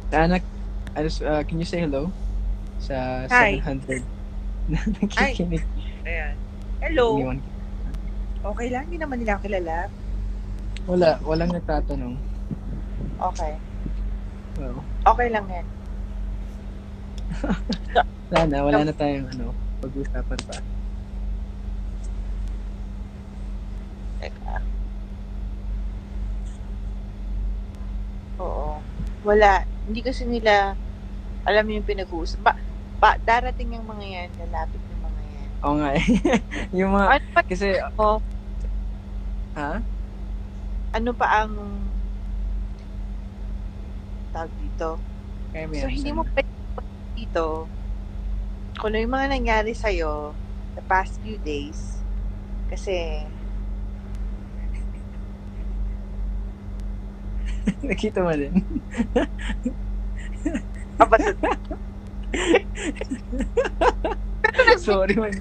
Anak, can you say hello sa Hi. 700 na Ay, nakikinig? ayan. Hello. Iniwan kita. Okay lang, hindi naman nila ako kilala. Walang nagtatanong. Okay. Well, Okay lang yan. wala na tayong pag-usapan pa. Teka. Oo. Wala. Hindi kasi nila alam yung pinag-uusap. Darating yung mga yan, lalapit yung mga yan. Oo nga eh. Yung mga, Ano pa, kasi, ha? ano pa ang tawag dito? Kaya may So, hindi mo pwede dito kung ano yung mga nangyari sa'yo the past few days. Kasi, nakita mo din. Sorry man.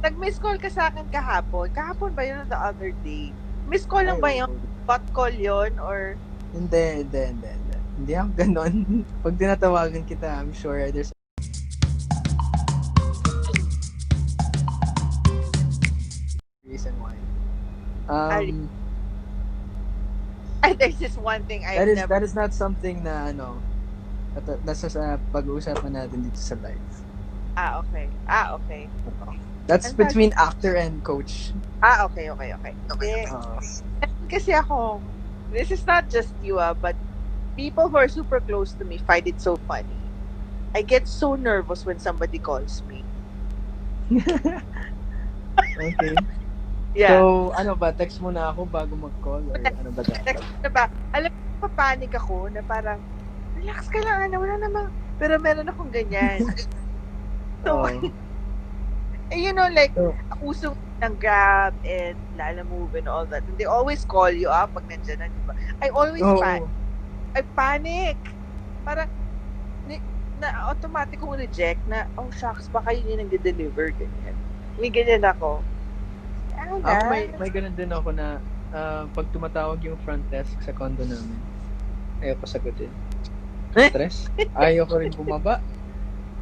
Nag-miss call ka sa akin kahapon. Kahapon ba yun the other day? Miss call lang ba Ay, yung bot call yun? Or Hindi. Hindi ako ganon. Pag tinatawagan kita, I'm sure there's reason why. there's just one thing I've never... That is not something na nasa sa pag-uusapan natin dito sa live. Okay. That's between actor and coach. Okay. Kasi ako, this is not just you, but people who are super close to me find it so funny. I get so nervous when somebody calls me. Okay. Yeah. So, text mo na ako bago mag-call or ano ba dapat? Text na ba? Alam mo, papanik ako na parang, relax ka lang, wala namang, pero meron akong ganyan. So, usong ng Grab and Lala Move and all that. And they always call you up pag nandiyan na, diba? I always panic. Parang, na automatic kong reject na, oh shucks, baka yun yung nag-deliver, ganyan. May ganyan ako. Ako may ganun din ako na pag tumatawag yung front desk sa condo namin, ayoko sagutin. Stress. Ayoko rin bumaba.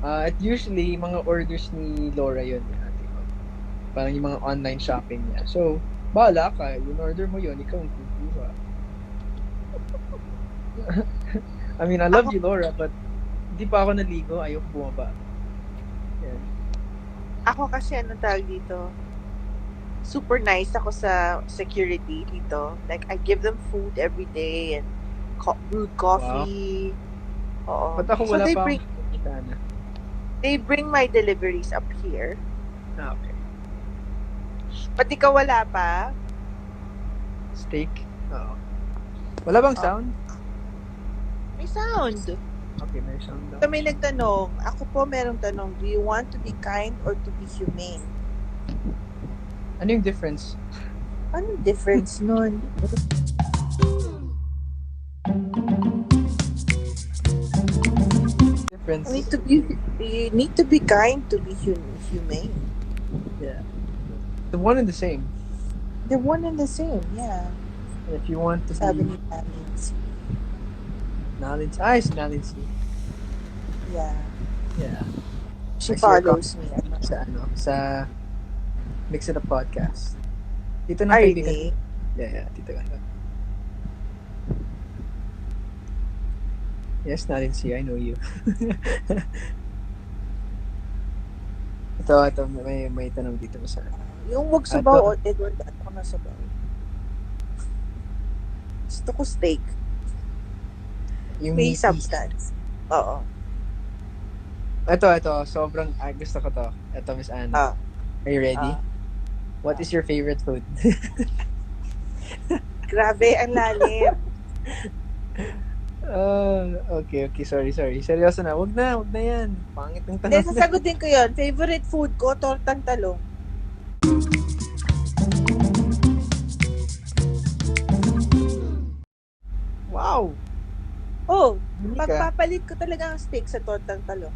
At usually, mga orders ni Laura yun. Parang yung mga online shopping niya. So, bahala ka. Yung order mo yun, ikaw ang kukuha. I mean, I love you, Laura, but hindi pa ako naligo. Ayoko bumaba. Yan. Ako kasi, tawag dito? Super nice ako sa security dito. Like, I give them food every day and brewed coffee. Wow. Ba't ako wala pa akong They bring my deliveries up here. Okay. Ba't ikaw wala pa? Steak? Oo. Wala bang sound? May sound. Okay, may sound daw. So, may nagtanong. Ako po merong tanong. Do you want to be kind or to be humane? Ano yung difference? Anong difference nun? Difference. You need to be kind to be humane. Yeah. The one and the same. They're one and the same, yeah. And if you want to Sabi be... ni Nancy. Si Nancy. Yeah. Yeah. She follows me. Sa Mix It Up podcast. Dito na kaibigan. Yeah, dito ka. Yes, Nancy, I know you. Ito, may tanong dito sa... Yung wag sabaw o Edward, ako na sabaw. Gusto ko steak. Yung may substance. Oo. Ito, sobrang gusto ko to. Ito, Miss Anna. Are you ready? What is your favorite food? Grabe, ang lalim. Okay, sorry. Seryoso na. Wag na yan. Pangit ng tanong. Hindi, sasagutin ko yun. Favorite food ko, tortang talong. Wow! Oh, pagpapalit ko talaga ang steak sa tortang talong.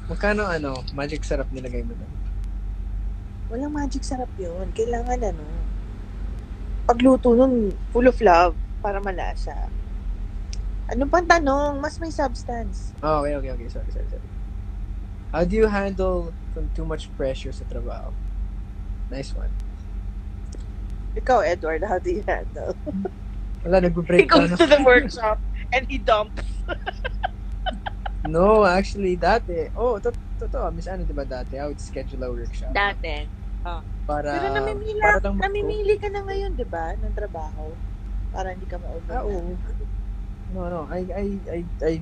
Magkano magic sarap nilagay mo doon? Walang magic sarap yun. Kailangan pagluto nun, full of love para malasa. Ano pang tanong? Mas may substance. Oh, okay. Sorry. How do you handle from too much pressure sa trabaho? Nice one. Ikaw, Edward, how do you handle? Wala, He nag-break goes down to the ako. workshop and he dumps. No, actually, dati. Oh, totoo. Miss Anna, diba dati? I would schedule a workshop. Dati. Pero Para lang namimili ka na ngayon, di ba, ng trabaho? Para hindi ka ma-overwhelm. oo. No. I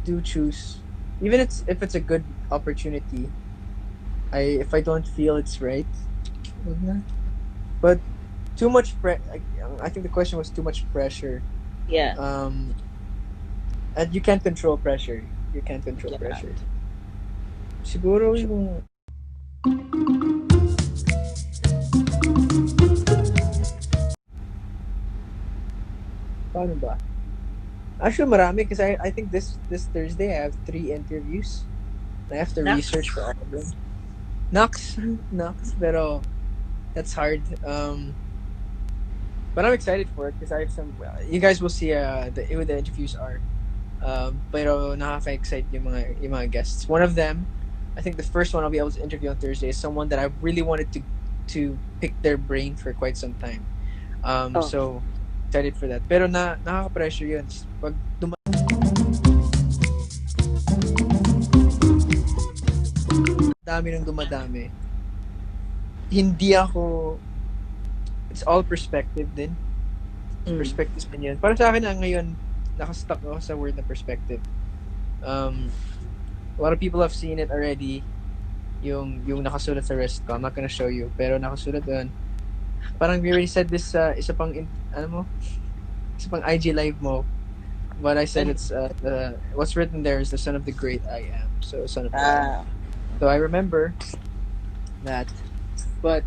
do choose. Even if it's a good opportunity, if I don't feel it's right, wag na. But too much I think the question was too much pressure. Yeah. And you can't control pressure. You can't control pressure. Siguro yung paano ba? Actually, marami kasi I think this Thursday I have 3 interviews. I have to research for all of them. Knocks, pero that's hard. But I'm excited for it because I have some. You guys will see who the interviews are. Pero nakaka-excite yung mga guests. One of them, I think the first one I'll be able to interview on Thursday is someone that I really wanted to pick their brain for quite some time. So excited for that. Pero nakaka-pressure yun. Pag dumadami. Hindi ako, it's all perspective din. Perspective din yun. Para sa akin ngayon, nakastuck ako sa word na perspective. A lot of people have seen it already. Yung nakasulat sa wrist ko. I'm not gonna show you. Pero nakasulat doon. Parang we already said this isa pang IG live mo. But I said it's what's written there is the son of the great I am. So son of God. So I remember that. But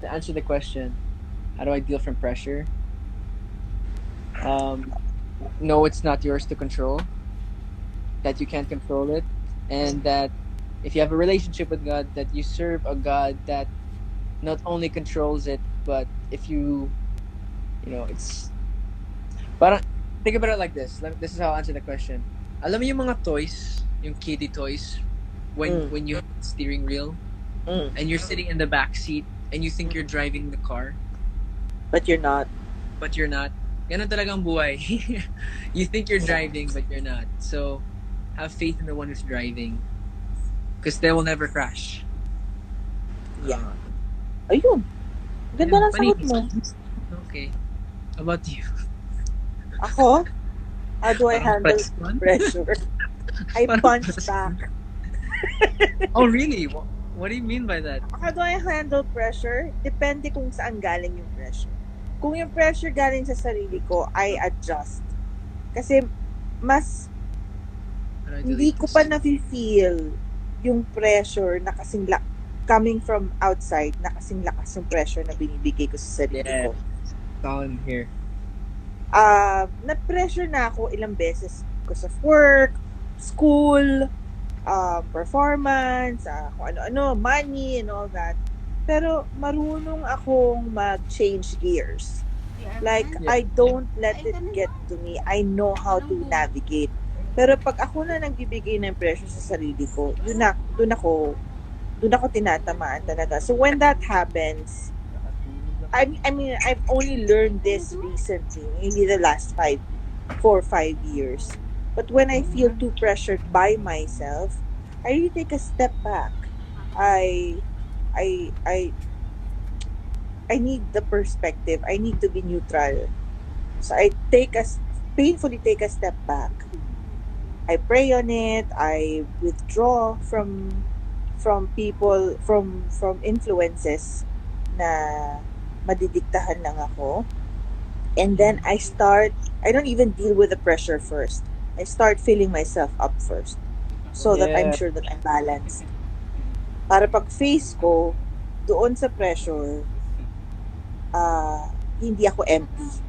to answer the question, how do I deal from pressure? No, it's not yours to control. That you can't control it, and that if you have a relationship with God, that you serve a God that not only controls it, but if it's. Parang think about it like this. This is how I'll answer the question. Alam mo yung mga toys, yung kiddie toys, when you have the steering wheel, and you're sitting in the back seat, and you think you're driving the car, but you're not. Ganun talagang buhay. You think you're driving, but you're not. So, have faith in the one who's driving. Because they will never crash. Yeah. Ayun. Ganda ng sagot mo. Okay. How about you? Ako? How do I handle pressure? I punch back. Oh, really? What do you mean by that? How do I handle pressure? Depende kung saan galing yung pressure. Kung yung pressure galing sa sarili ko, I adjust. Kasi mas hindi ko pa na-feel yung pressure na kasing coming from outside na kasing lakas yung pressure na binibigay ko sa sarili ko. Colin here. Na-pressure na ako ilang beses because of work, school, performance, kung ano-ano, money and all that. Pero marunong akong mag-change gears. Like, I don't let it get to me. I know how to navigate. Pero pag ako na nagbibigay ng pressure sa sarili ko, dun ako tinatamaan talaga. So when that happens, I mean, I've only learned this recently, maybe the last 4 or 5 years. But when I feel too pressured by myself, I really take a step back. I need the perspective. I need to be neutral. So I painfully take a step back. I pray on it. I withdraw from people, from influences na madidiktahan lang ako. And then I don't even deal with the pressure first. I start filling myself up first. So that I'm sure that I'm balanced. Para pag face ko, doon sa pressure, hindi ako empty.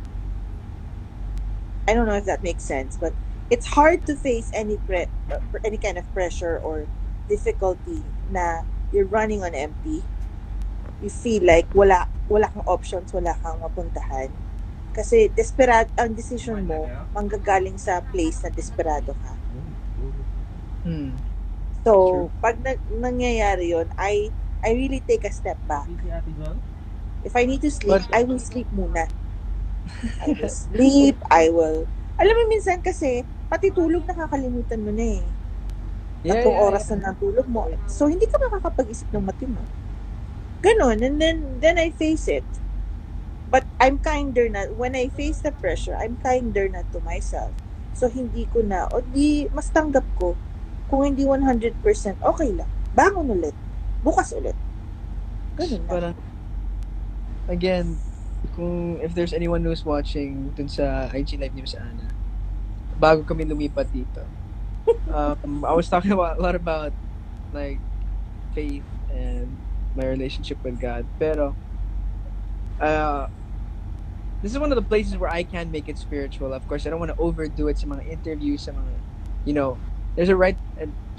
I don't know if that makes sense, but it's hard to face any kind of pressure or difficulty na you're running on empty. You feel like wala kang options, wala kang mapuntahan. Kasi ang decision mo, manggagaling sa place na desperado ka. So, True. pag nangyayari yun, I really take a step back. If I need to sleep, I will sleep muna. I will sleep, alam mo minsan kasi, pati tulog nakakalimutan mo na eh. 3 oras na ng tulog mo. So, hindi ka makakapag-isip ng matino. Ganon. And then I face it. But I'm kinder na, when I face the pressure, I'm kinder na to myself. So, hindi ko na, o di, mas tanggap ko. Kung hindi 100%, okay lang. Bangon ulit. Bukas ulit. Ganun na. Parang, again, if there's anyone who's watching dun sa IG Live ni sa Ana, bago kami lumipat dito, I was talking a lot about like faith and my relationship with God. Pero, this is one of the places where I can make it spiritual. Of course, I don't want to overdo it. Sa mga interviews, sa mga, there's a right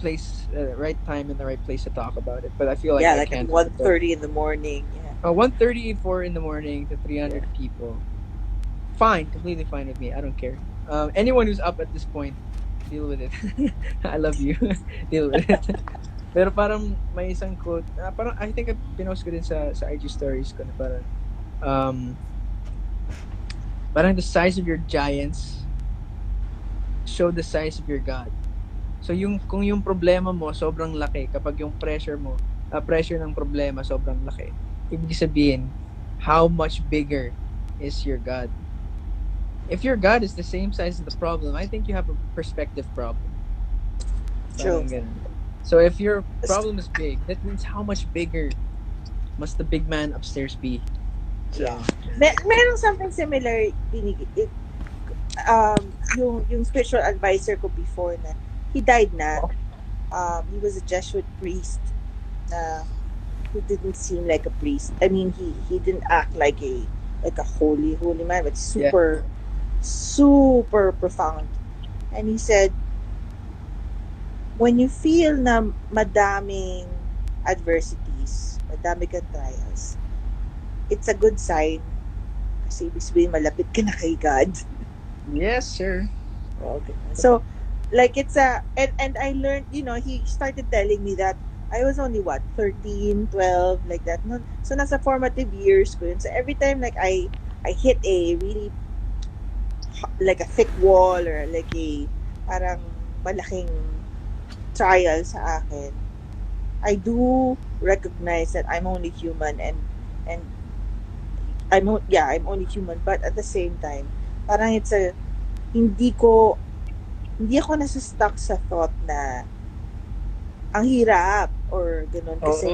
place, right time, and the right place to talk about it. But I feel like I like can't. At 1:30 in the morning. Yeah. 1:34 in the morning to 300 people. Fine, completely fine with me. I don't care. Anyone who's up at this point, deal with it. I love you. Deal with it. Pero parang may isang quote, parang I think pinost ko din sa IG stories ko na parang the size of your giants show the size of your God. So kung yung problema mo sobrang laki, kapag yung pressure ng problema sobrang laki, ibig sabihin, how much bigger is your God? If your God is the same size as the problem, I think you have a perspective problem. True. So if your problem is big, that means how much bigger must the big man upstairs be? So, yeah. Merong something similar yung spiritual advisor ko before na he died na. He was a Jesuit priest who didn't seem like a priest. I mean, he didn't act like a holy man, but super profound. And he said, when you feel na madaming adversities, madami kang trials, it's a good sign kasi ibig sabihin malapit ka na kay God. Yes, sir. Okay. So, like it's and I learned, he started telling me that I was only 13, 12, like that. So nasa formative years ko yun. So every time like I hit a really like a thick wall or like a parang malaking trial sa akin, I do recognize that I'm only human and I'm only human, but at the same time, parang hindi ako nasa-stuck sa thought na ang hirap or ganun kasi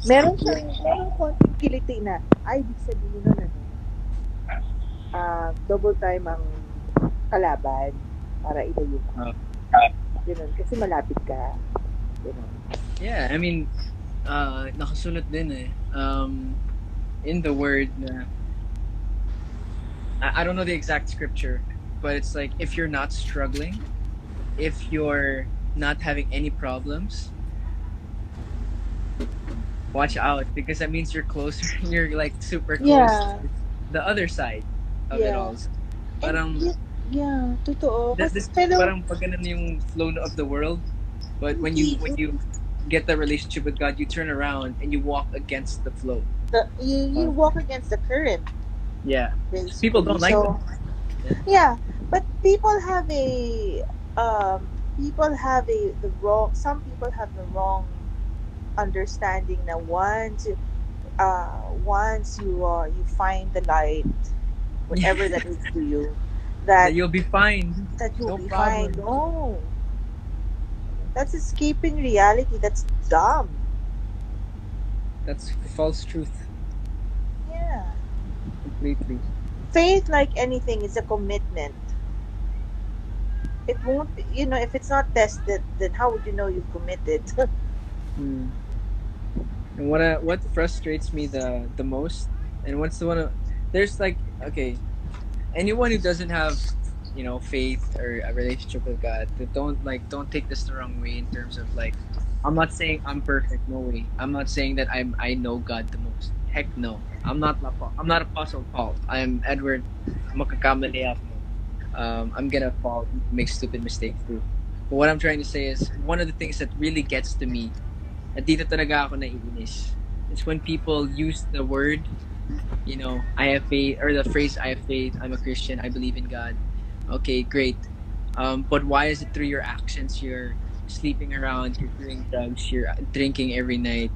meron konting kiliti na ibig sabihin nun double time ang kalaban para ilayo ka. Ganun, kasi malapit ka. Ganun. Yeah, I mean, nakasulat din in the word na, I don't know the exact scripture, but it's like, if you're not struggling, if you're not having any problems, watch out, because that means you're closer, you're like super close to the other side of it all. Parang, totoo. Parang pag ganun yung flow of the world, but when you get the relationship with God, you turn around and you walk against the flow. You walk against the current. Yeah. Basically. People don't like that. Yeah, but people have some people have the wrong understanding na once you find the light, whatever that is to you, that you'll be fine. That you'll be fine. No. That's escaping reality. That's dumb. That's false truth. Yeah. Completely. Faith, like anything, is a commitment. It won't, if it's not tested, then how would you know you've committed? And what frustrates me the most, and what's the one there's like, okay, anyone who doesn't have faith or a relationship with God, don't take this the wrong way in terms of like, I'm not saying I'm perfect, no way. I'm not saying that I know God the most. heck no. I'm not Apostle Paul. I'm Edward. Makakamali ako. I'm gonna fall, make stupid mistakes too. But what I'm trying to say is, one of the things that really gets to me, at dito talaga ako naiinis, is when people use the word, I have faith, or the phrase, I have faith, I'm a Christian, I believe in God. Okay, great. But why is it through your actions? You're sleeping around, you're doing drugs, you're drinking every night,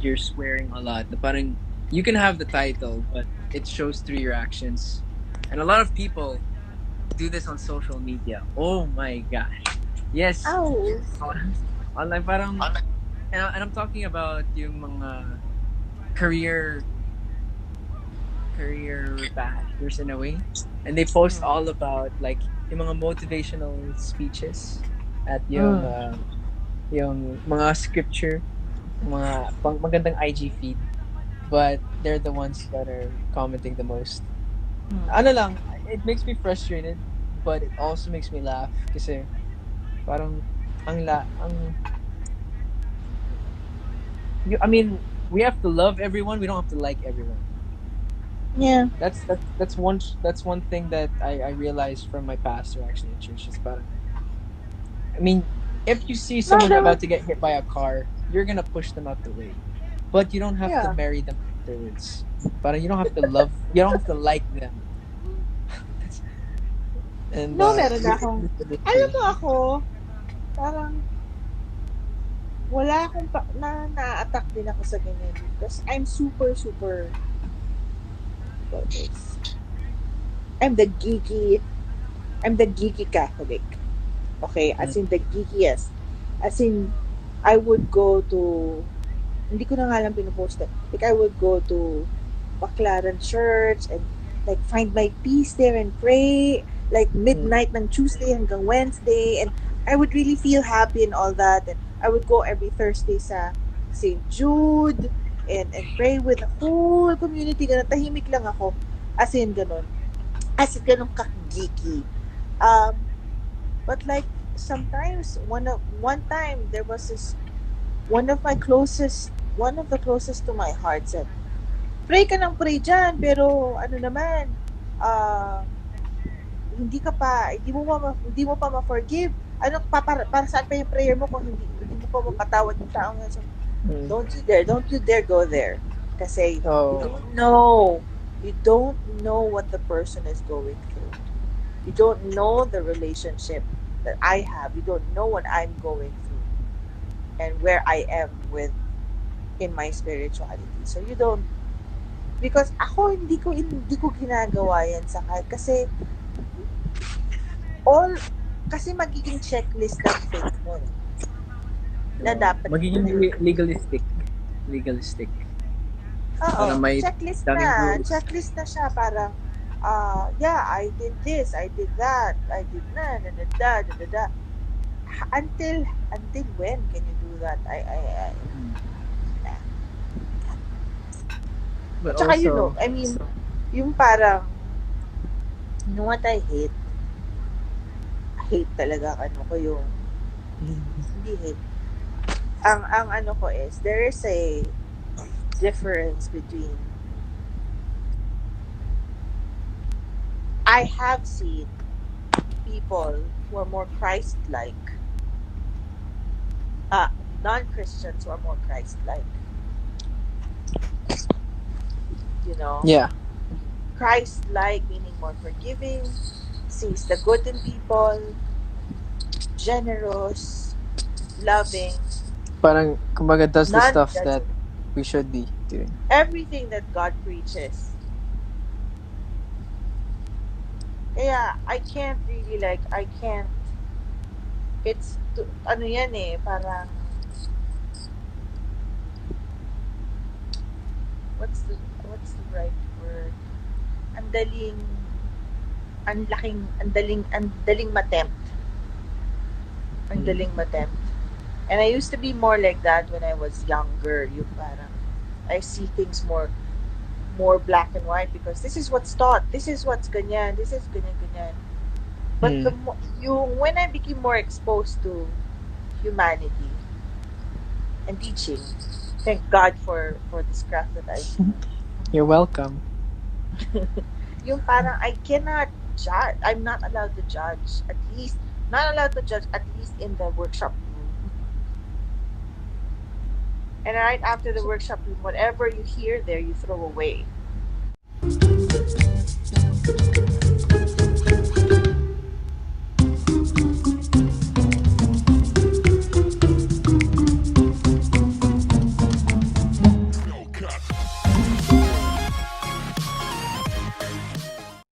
you're swearing a lot. Parang, you can have the title, but it shows through your actions. And a lot of people do this on social media. Oh my gosh. Yes. Oh. Online parang, and I'm talking about yung mga career bashers in a way. And they post all about like yung mga motivational speeches at yung mga scripture, mga magandang IG feed, but they're the ones that are commenting the most. Ano lang, it makes me frustrated, but it also makes me laugh kasi parang I mean, we have to love everyone, we don't have to like everyone. Yeah. That's one thing that I realized from my pastor actually in church. Is parang, I mean, if you see someone about to get hit by a car, you're gonna push them out the way, but you don't have to marry them afterwards. But you don't have to love. You don't have to like them. And No, meron akong, alam mo ako, parang, wala akong na-attack din ako sa ganyan. Because I'm super, what is, I'm the geeky Catholic. Okay? As in the geekiest. As in, I would go to, hindi ko na nga lang pinupost eh. Like, I would go to Baclaran Church and like find my peace there and pray like midnight ng Tuesday hanggang Wednesday, and I would really feel happy and all that, and I would go every Thursday sa St. Jude and pray with the whole community. Ganun, tahimik lang ako. As in ganun ka-geeky. But like sometimes one time there was this one of the closest to my heart said, pray ka ng pray dyan, pero ano naman, hindi mo pa ma-forgive. Ano, para saan pa yung prayer mo kung hindi mo pa mapatawad yung tao nga. So, don't you dare go there. Kasi, you don't know what the person is going through. You don't know the relationship that I have. You don't know what I'm going through and where I am in my spirituality. So you don't, because ako hindi ko ginagawa yan sa kahit, kasi magiging checklist ng faith mo na dapat magiging legalistic. Oo, checklist na siya, parang yeah, I did this, I did that, I did na da. Until when can you do that? But tsaka also, I mean, yung parang, you know what I hate? I hate talaga yung hindi hate. Ang ano ko is, there is a difference between, I have seen people who are more Christ-like, non-Christians who are more Christ-like. You know? Yeah. Christ-like meaning more forgiving, sees the good in people, generous, loving. Parang, kumbaga, does the stuff that we should be doing. Everything that God preaches. Yeah, I can't really it's, ano yan eh, parang, what's the right word? Ang daling matempt. And I used to be more like that when I was younger. Yung parang, I see things more black and white because this is what's taught. This is what's ganyan. This is ganyan. But when I became more exposed to humanity and teaching, Thank God for this craft that I do. You're welcome. Yung parang I cannot judge. I'm not allowed to judge. At least in the workshop room. And right after the workshop room, whatever you hear there, you throw away.